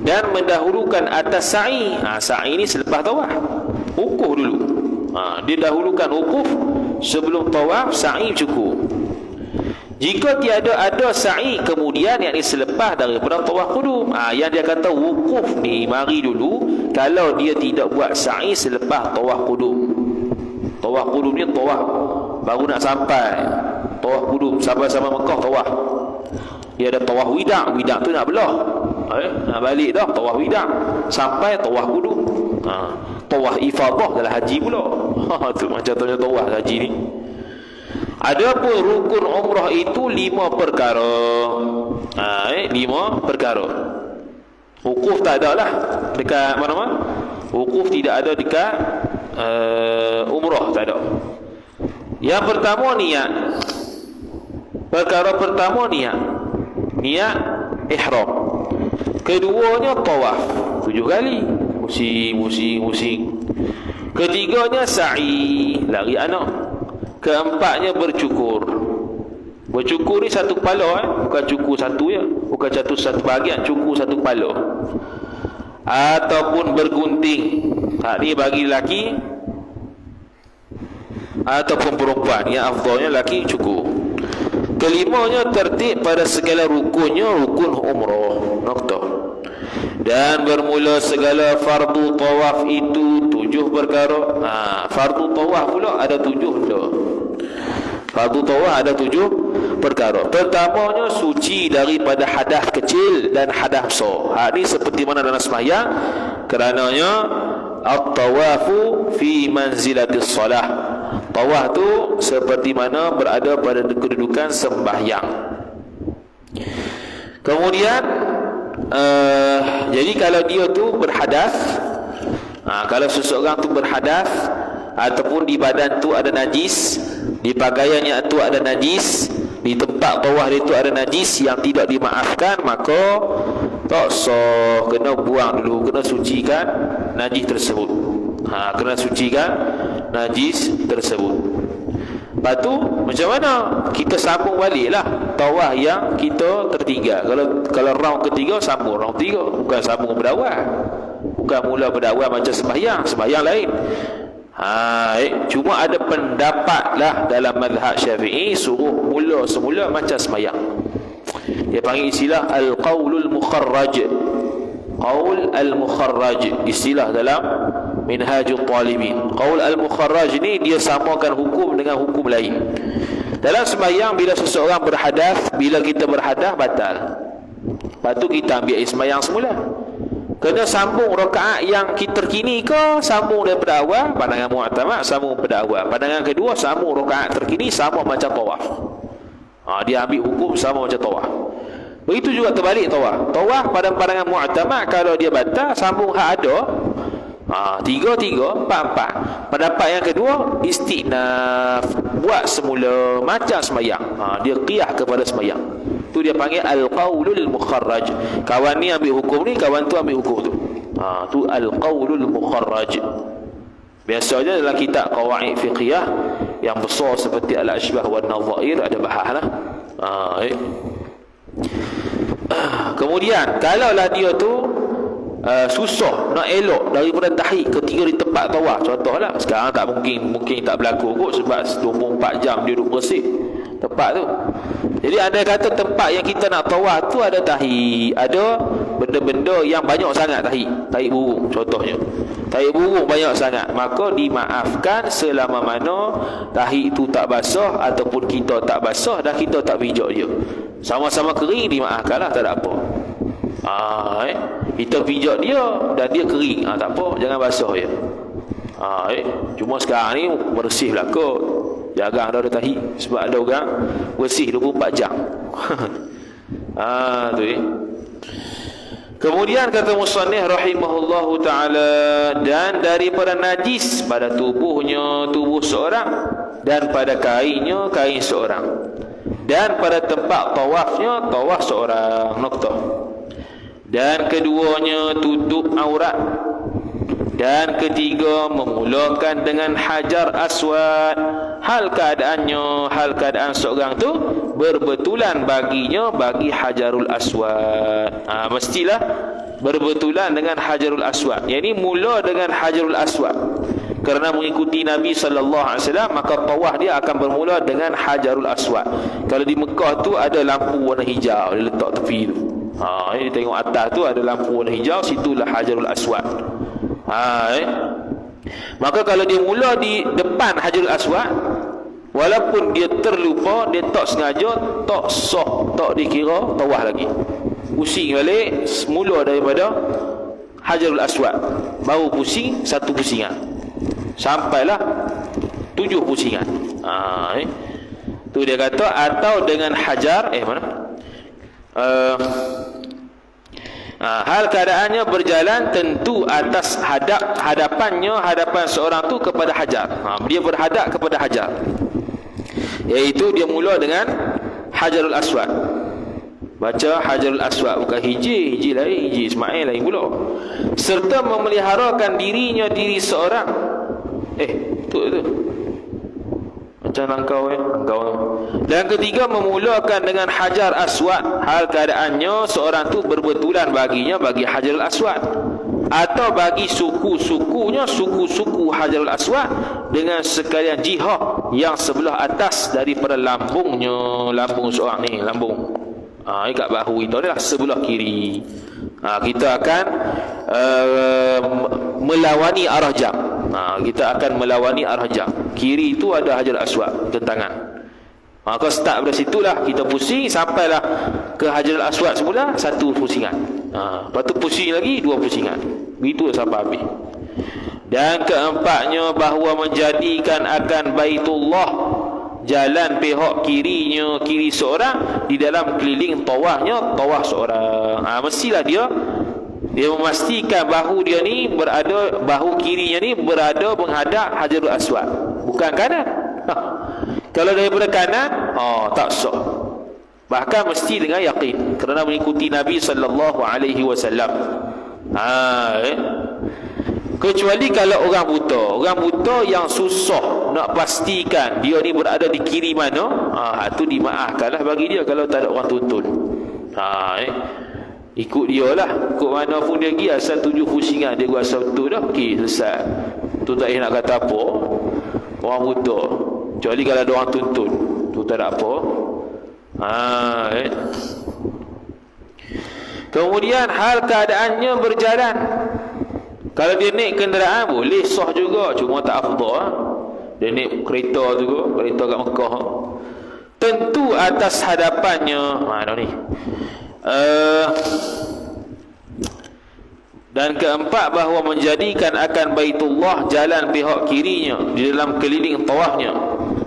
dan mendahulukan atas sa'i. Sa'i ni selepas tawaf, wukuf dulu. Dia dahulukan wukuf sebelum tawaf, sa'i cukur. Jika tiada ada sa'i kemudian, yakni selepas daripada tawaf qudum, yang dia kata wukuf ni mari dulu kalau dia tidak buat sa'i selepas tawaf qudum. Tawaf qudum ni tawaf baru nak sampai. Tawaf qudum sampai Mekah tawaf. Dia ada tawaf wida'. Wida' tu nak belah, nak balik dah. Tawaf wida' sampai tawaf qudum. Tawaf ifadah dalam haji pula. Tu macam tanya tawaf haji ni. Adapun rukun umrah itu 5 perkara. 5 perkara. Wukuf tak ada lah dekat mana-mana. Wukuf tidak ada dekat umrah, tak ada. Yang pertama niat. Perkara pertama niat ihram. Keduanya tawaf 7 kali, musing. Ketiganya sa'i, lari anak. Keempatnya bercukur. Bercukur ni satu kepala, bukan cukur satu ya, bukan satu bahagian, cukur satu kepala. Ataupun bergunting. Ni bagi lelaki ataupun perempuan, yang afdalnya lelaki cukur. Kelimanya tertib pada segala rukunnya rukun umrah. Noktah. Dan bermula segala fardu tawaf itu 7 perkara. Fardu tawaf pula ada 7 benda. Fardu tawaf ada 7 perkara. Pertamanya suci daripada hadas kecil dan hadas besar. Ini seperti mana dalam sembahyang, kerananya at-tawafu fi manzilatis salah. Tawaf tu seperti mana berada pada kedudukan sembahyang. Kemudian jadi kalau dia tu berhadas, kalau seseorang tu berhadas ataupun di badan tu ada najis, di pakaiannya tu ada najis, di tempat tawaf dia tu ada najis yang tidak dimaafkan, maka tak sah, kena buang dulu, kena sucikan najis tersebut. Kena sucikan najis tersebut. Lepas tu macam mana? Kita sambung balik lah tawaf yang kita tertinggal. Kalau round ketiga, sambung round 3, bukan sambung berdawal. Bukan mula berdawal macam sembahyang lain. Cuma ada pendapat lah dalam mazhab Syafi'i, suruh mula semula macam sembahyang. Dia panggil istilah al-qaulul mukharraj. Qaul al-mukharraj, istilah dalam Minhajul Talibin. Qaul al-mukharraj ni dia samakan hukum dengan hukum lain. Dalam sembahyang, bila seseorang berhadas, bila kita berhadas batal. Lepas tu kita ambil sembahyang semula. kena sambung rakaat yang terkini ke sambung daripada awal. Pandangan mu'tamad sambung daripada awal. Pandangan kedua sambung rakaat terkini sama macam tawaf. Dia ambil hukum sama macam tawaf. Begitu juga terbalik tawaf. Tawaf pada pandangan mu'tamad kalau dia batal sambung hak ada. 3, 4, 4. Pendapat yang kedua istinaf, buat semula macam sembahyang. Dia qiyah kepada sembahyang. Tu dia panggil al-qaulul mukharraj. Kawan ni ambil hukum ni, kawan tu ambil hukum tu. Tu al-qaulul mukharraj. Biasanya dalam kitab qawaid fiqhiyah yang besar seperti al-ashbah wan nadhair ada bahaslah. Kemudian kalaulah dia tu susah nak elok daripada tahiyat ketika di tempat tawaf, contohlah sekarang tak mungkin tak berlaku kot sebab 24 jam dia duduk bersih tempat tu. Jadi andai kata tempat yang kita nak tawaf tu ada tahi, ada benda-benda yang banyak sangat tahi burung contohnya. Tahi burung banyak sangat, maka dimaafkan selama mana tahi tu tak basah ataupun kita tak basah dan kita tak pijak dia. Sama-sama kering dimaafkanlah, tak ada apa. Kita pijak dia dan dia kering, tak apa, jangan basah je. Cuma sekarang ni bersih lah kot. Jarang ada tahi sebab ada orang bersih 24 jam. Tu Kemudian kata musannif rahimahullahu taala, dan daripada najis pada tubuh seorang, dan pada kainnya kain seorang, dan pada tempat tawafnya tawaf seorang. Noktah. Dan keduanya tutup aurat. Dan ketiga memulakan dengan hajar aswad. Hal keadaan seorang tu berbetulan baginya bagi hajarul aswad. Mestilah berbetulan dengan hajarul aswad. Yang ini mula dengan hajarul aswad. Kerana mengikuti Nabi SAW, maka tawaf dia akan bermula dengan hajarul aswad. Kalau di Mekah tu ada lampu warna hijau, dia letak tepi tu. Ini tengok atas tu ada lampu warna hijau, situlah hajarul aswad. Maka kalau dia mula di depan hajarul aswad, walaupun dia terlupa, dia tak sengaja, tak sah, tak dikira tawaf lagi. Pusing balik, mula daripada hajarul aswad, baru pusing satu pusingan, sampailah 7 pusingan. Tu dia kata, atau dengan hajar hal keadaannya berjalan tentu atas hadapan seorang tu kepada hajar. Dia berhadap kepada hajar, iaitu dia mula dengan hajarul aswad. Baca hajarul aswad, bukan hiji lain, hiji Ismail lain pula. Serta memeliharakan diri seorang. Tu macam langkau Dan ketiga memulakan dengan hajar aswad. Hal keadaannya seorang tu berbetulan baginya bagi hajarul aswad, atau bagi suku-sukunya suku hajarul aswad dengan sekalian jihah yang sebelah atas daripada lambung seorang ni, lambung kat bahu itu adalah sebelah kiri. Kita akan melawani arah jam. Kita akan melawani arah jam. Kiri itu ada hajar aswad, tentangan. Maka start dari situlah kita pusing sampailah ke hajar aswad semula, 1 pusingan. Lepas tu pusing lagi 2 pusingan. Begitu sampai habis. Dan keempatnya bahawa menjadikan akan Baitullah jalan pihak kiri seorang di dalam keliling tawafnya tawaf seorang. Mestilah dia memastikan bahu dia ni berada, bahu kirinya ni berada menghadap hajarul aswad, bukan kanan. Kalau daripada kanan tak sah. Bahkan mesti dengan yakin kerana mengikuti Nabi SAW. Kecuali kalau orang buta yang susah nak pastikan dia ni berada di kiri mana, tu dimaafkanlah bagi dia kalau tak ada orang tuntun. Ikut dia lah, ikut mana pun dia pergi, asal 7 pusingan dia rasa betul dah, okey, selesai. Tu tak payah nak kata apa, orang buta. Kecuali kalau ada orang tuntun, tu tak ada apa. Kemudian hal keadaannya berjalan. Kalau dia naik kenderaan boleh sah juga, cuma tak afdal. Dia naik kereta juga, kereta kat Mekah, tentu atas hadapannya mana ni, Dan keempat, bahawa menjadikan akan Baitullah jalan pihak kirinya di dalam keliling tawafnya,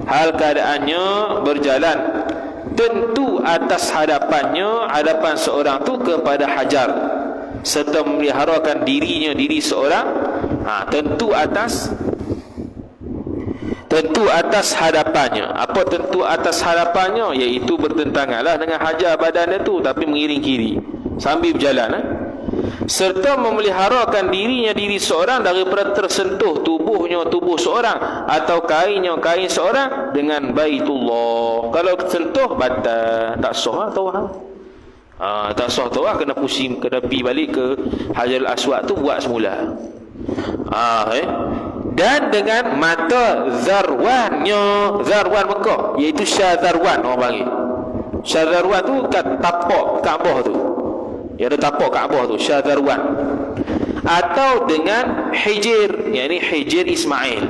hal keadaannya berjalan tentu atas hadapan seorang tu kepada hajar, serta memeliharakan diri seorang tentu atas hadapannya. Apa tentu atas hadapannya? Iaitu bertentanganlah dengan hajar badan dia tu, tapi mengiring kiri sambil berjalan, serta memeliharakan diri seorang daripada tersentuh tubuh seorang atau kain seorang dengan Baitullah. Kalau tersentuh batal, tak sah tawaf. Tak sah tawaf, kena pusing, kena pergi balik ke Hajarul Aswad tu buat semula. Dan dengan mata Zarwan Mekah, iaitu Syazarwan orang panggil. Syazarwan tu kat tapak Kaabah tu. Ya, ada tapak Kaabah tu, Syazarwan. Atau dengan Hijir, yakni Hijir Ismail.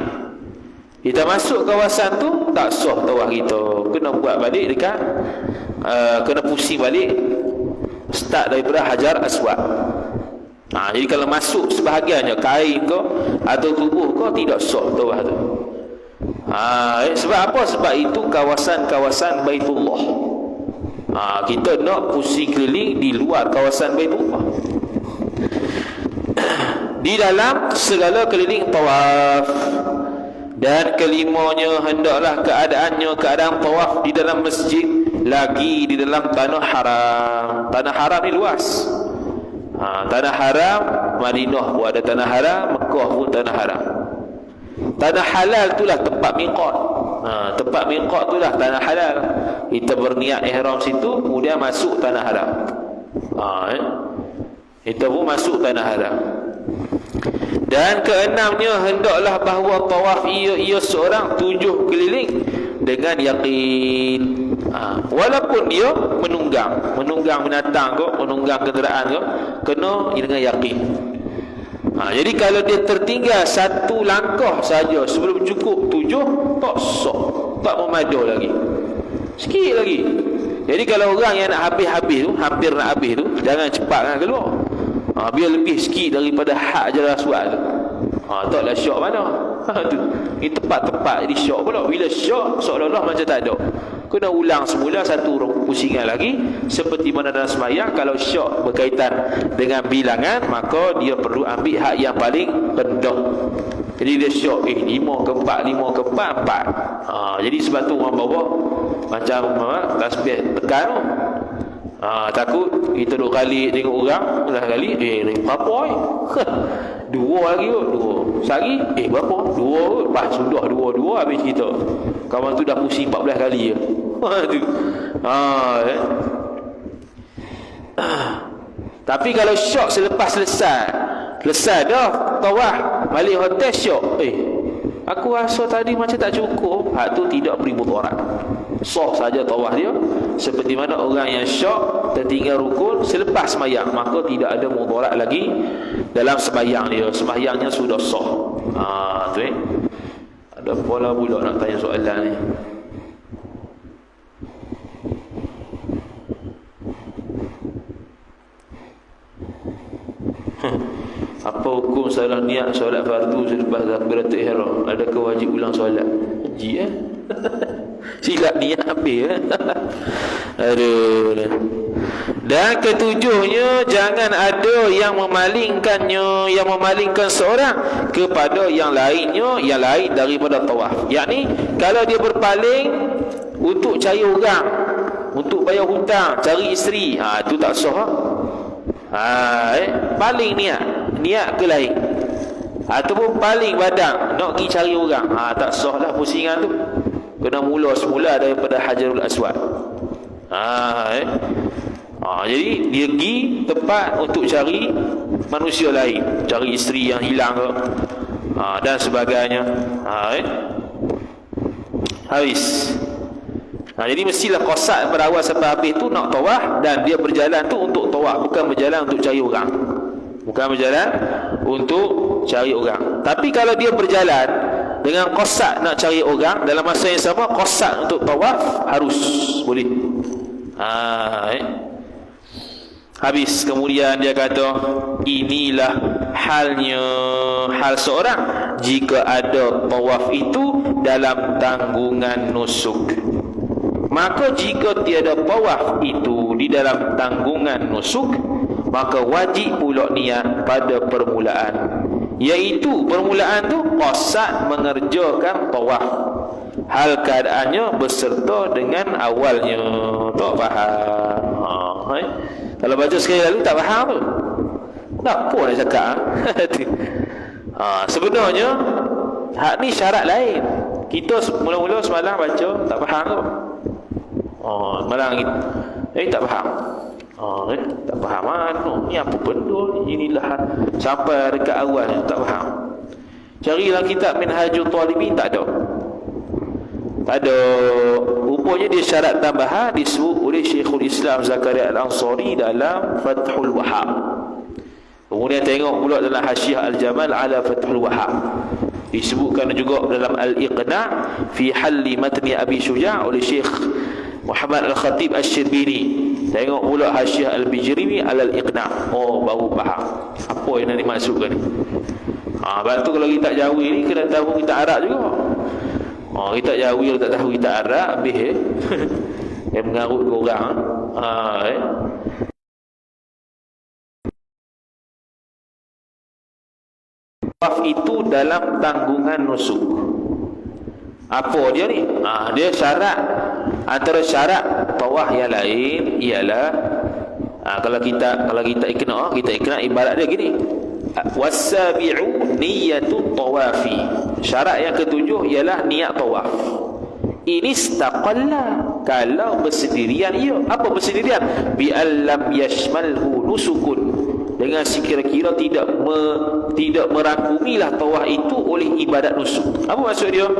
Kita masuk kawasan tu, tak sah tawaf kita. Kena buat balik dekat kena pusing balik start daripada Hajar Aswad. Jadi kalau masuk sebahagiannya kain kau atau tubuh kau, tidak sah tawaf tu. Sebab apa? Sebab itu kawasan Baitullah. Kita nak pusing keliling di luar kawasan Baitullah. Di dalam segala keliling tawaf. Dan kelimanya, hendaklah keadaan tawaf di dalam masjid, lagi di dalam tanah haram. Tanah haram ni luas. Tanah haram, Madinah pun ada tanah haram, Mekah pun tanah haram. Tanah halal itulah tempat miqat. Tempat miqat itulah tanah halal. Kita berniat ihram situ, kemudian masuk tanah haram. Kita pun masuk tanah haram. Dan keenamnya, hendaklah bahawa tawaf ia seorang 7 keliling dengan yakin. Walaupun dia menunggang binatang ke, menunggang kenderaan ke, kena dengan yakin. Jadi kalau dia tertinggal 1 langkah saja sebelum cukup 7, tak sah, tak memadu lagi, sikit lagi. Jadi kalau orang yang nak habis tu, hampir nak habis tu, jangan cepat keluar. Biar lebih sikit daripada hak Hajar Aswad tu. Taklah syok mana. Tu. Ini tepat-tepat jadi syok pula. Bila syok, seolah-olah macam tak ada. Kena ulang semula satu pusingan lagi. Seperti mana dalam sembahyang, kalau syok berkaitan dengan bilangan, maka dia perlu ambil hak yang paling rendah. Jadi dia syok 5 ke 4, 4. Jadi sebab tu orang bawa macam tasbih tekan tu. Takut kita 2 kali tengok orang, dah kali berapa dua lagi kot, 2 sehari berapa 2 sudah 2 habis kita. Kawan tu dah pusing 14 kali je. Tu. Tapi kalau syok selepas selesai dah tawaf balik hotel, syok aku rasa tadi macam tak cukup, hak tu tidak beri mudarat, sah saja tawaf dia. Seperti mana orang yang syok tertinggal rukun selepas sembahyang, maka tidak ada mudarat lagi dalam sembahyang dia, sembahyangnya sudah sah. Tu ada pola pula nak tanya soalan ni. Apa hukum salah niat solat fardu selepas takbiratul ihram? Adakah wajib ulang solat? Haji silap niat habis Aduh. Dan ketujuhnya, jangan ada yang memalingkannya, yang memalingkan seorang kepada yang lainnya, yang lain daripada tawaf. Yakni kalau dia berpaling untuk cari orang, untuk bayar hutang, cari isteri, itu tak sah. Paling niat ke lain, ataupun paling badan nak pergi cari orang, tak sah lah pusingan tu. Kena mula semula daripada Hajarul Aswad. Jadi dia pergi tempat untuk cari manusia lain, cari isteri yang hilang ke, dan sebagainya. Habis. Jadi mestilah qasad pada awal sampai habis tu nak tawaf, dan dia berjalan tu untuk tawaf, bukan berjalan untuk cari orang. Bukan berjalan untuk cari orang. Tapi kalau dia berjalan dengan qasad nak cari orang, dalam masa yang sama qasad untuk tawaf, harus boleh. Habis kemudian dia kata, inilah hal seorang jika ada tawaf itu dalam tanggungan nusuk. Maka jika tiada tawaf itu di dalam tanggungan nusuk, maka wajib pula niat pada permulaan, iaitu permulaan tu qasad mengerjakan tawaf, hal keadaannya berserta dengan awalnya. Tak faham? Kalau baca sekali lalu tak faham tu, tak apa nak cakap. Sebenarnya hak ni syarat lain. Kita mula-mula semalam baca tak faham tu. Malam tak faham. Tak faham ni apa benda ni, inilah sampai dekat awal ni tak faham. Carilah kitab Minhajul Talibin, tak ada. Rupanya dia syarat tambahan disebut oleh Syekhul Islam Zakaria Al-Ansari dalam Fathul Wahhab. Kemudian tengok pula dalam Hasyiah Al-Jamal ala Fathul Wahhab, disebutkan juga dalam Al-Iqna' fi Halli Matni Abi Syuja' oleh Syekh Muhammad Al-Khatib Asy-Syirbini. Tengok pula Hasyiah Al-Bijrimi ala Al-Iqna'. Baru faham apa yang nak dimaksudkan ni. Lepas tu kalau kita Jawi ni kena tahu kita Arab juga. Kita Jawi kalau tak tahu kita Arab, habis yang mengarut ke orang. Tawaf itu dalam tanggungan nusuk. Apa dia ni? Dia syarat. Antara syarat tawaf yang lain ialah kalau kita ikna ibarat dia gini. Wasabi'u niyatu tawafi. Syarat yang ketujuh ialah niat tawaf. Ini istaqalla, kalau bersendirian ia. Apa bersendirian? Bi allam yashmalhu nusukun, dengan sekira-kira tidak merangkumilah tawaf itu oleh ibadat nusuk. Apa maksud dia?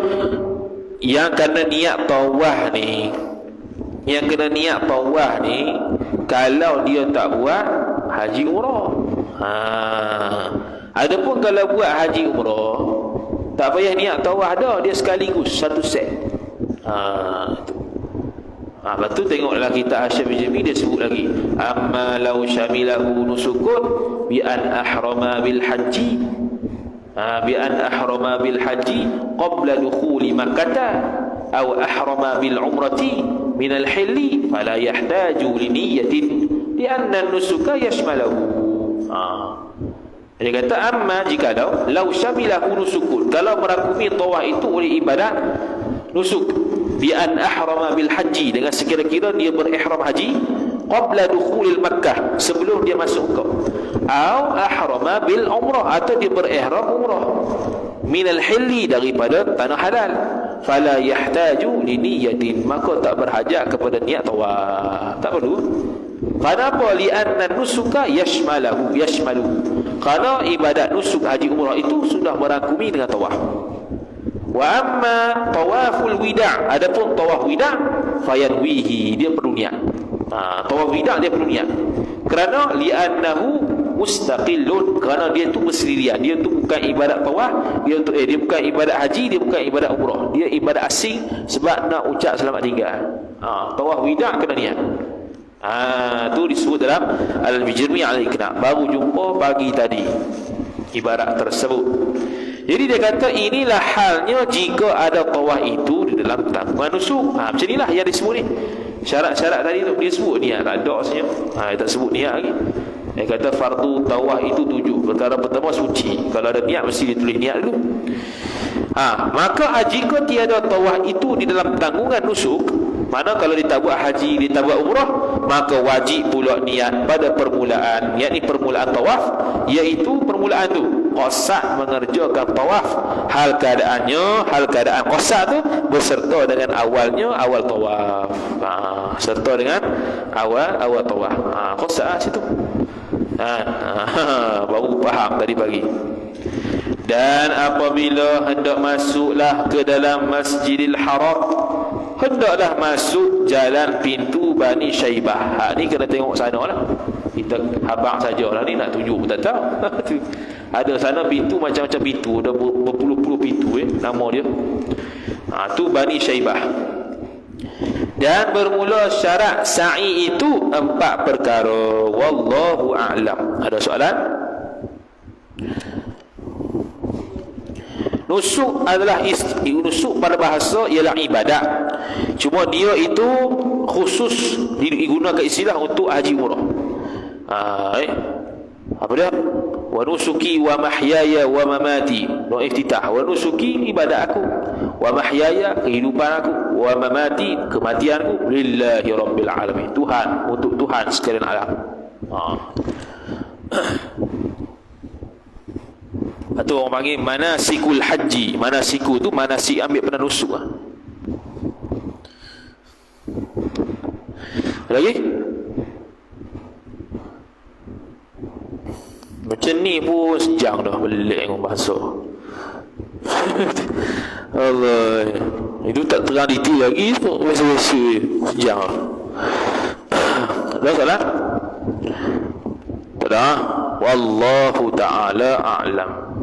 Yang kena niat tawaf ni, kalau dia tak buat haji umrah. Adapun kalau buat haji umrah, tak payah niat tawaf dah, dia sekaligus satu set. Lepas tu tengoklah kita Hasyim Bijami, dia sebut lagi, amma law syamilahu nusukun bi an ahrama bil haji, qabla dukhuli makkah aw ahrama bil umrati min al hilli fala yahtaju li niyyatin li anna nusuka yashmalahu. Dia kata amma jika law syamilahu nusukun, kalau merangkumi tawaf itu oleh ibadat nusuk, bi an ahrama bil haji, dengan sekira-kira dia berihram haji, qabla dukhulil Makkah, sebelum dia masuk ke, au ahrama bil umrah, atau dia berihram umrah, minal hilli, daripada tanah halal, fala yahtaju li niyyatin, maka tak berhajat kepada niat tawaf, tak perlu. Kenapa? Li'anna nusuka yashmaluhu, kerana ibadat nusuk haji umrah itu sudah merangkumi dengan tawaf. Wa amma tawaful wida', adapun tawaf wida' fayanwihi, dia perlu niat. Tawaf wida' dia perlu niat. Kerana li'annahu mustaqillun, kerana dia tu bersendirian, dia tu bukan ibadat tawaf, dia bukan ibadat haji, dia bukan ibadat umrah, dia ibadat asing, sebab nak ucap selamat tinggal. Tawaf wida' kena niat. Tu disebut dalam Al-Bijrmi Al-Iqna'. Baru jumpa pagi tadi ibarat tersebut. Jadi dia kata inilah halnya jika ada tawaf itu di dalam tanggungan nusuk. Macam inilah yang disebut ni. Syarat-syarat tadi tu dia sebut niat, tak ada sebenarnya. Dia tak sebut niat lagi. Dia kata fardu tawaf itu 7. Perkara pertama suci. Kalau ada niat mesti ditulis niat dulu. Maka jika tiada tawaf itu di dalam tanggungan nusuk, mana kalau dia tak buat haji, dia tak buat umrah, maka wajib pula niat pada permulaan, yakni permulaan tawaf, iaitu permulaan tu qasad mengerjakan tawaf, hal keadaan qasad tu berserta dengan awal tawaf. Serta dengan awal tawaf. Qasad situ. Baru faham tadi pagi. Dan apabila hendak masuklah ke dalam Masjidil Haram, hendaklah masuk jalan pintu Bani Syaibah. Ni kena tengok sana lah. Kita habang sajalah ni, nak tunjuk pun tak tahu. Ada sana pintu macam-macam pintu, ada berpuluh-puluh pintu nama dia. Tu Bani Syaibah. Dan bermula syarat sa'i itu 4 perkara. wallahu a'lam. Ada soalan? Nusuk adalah nusuk pada bahasa ialah ibadat. Cuma dia itu khusus digunakan istilah untuk haji umrah. Apa dia? Wa nusuki wa mahyaya wa mamati. No iftitah. Wa nusuki ibadat aku. Wa mahyaya kehidupan aku. Wa mamati kematianku. Lillahi rabbil alamin. Tuhan, untuk Tuhan sekalian alam. Atau orang panggil manasikul haji. Manasiku tu manasik ambil pernah nusuk. Lagi? Macam ni pun sejang dah belik dengan bahasa. Allah, itu tak terang detail lagi. Biasa-biasa sejang lah. Dah salah? Tak dah? Wallahu ta'ala a'lam.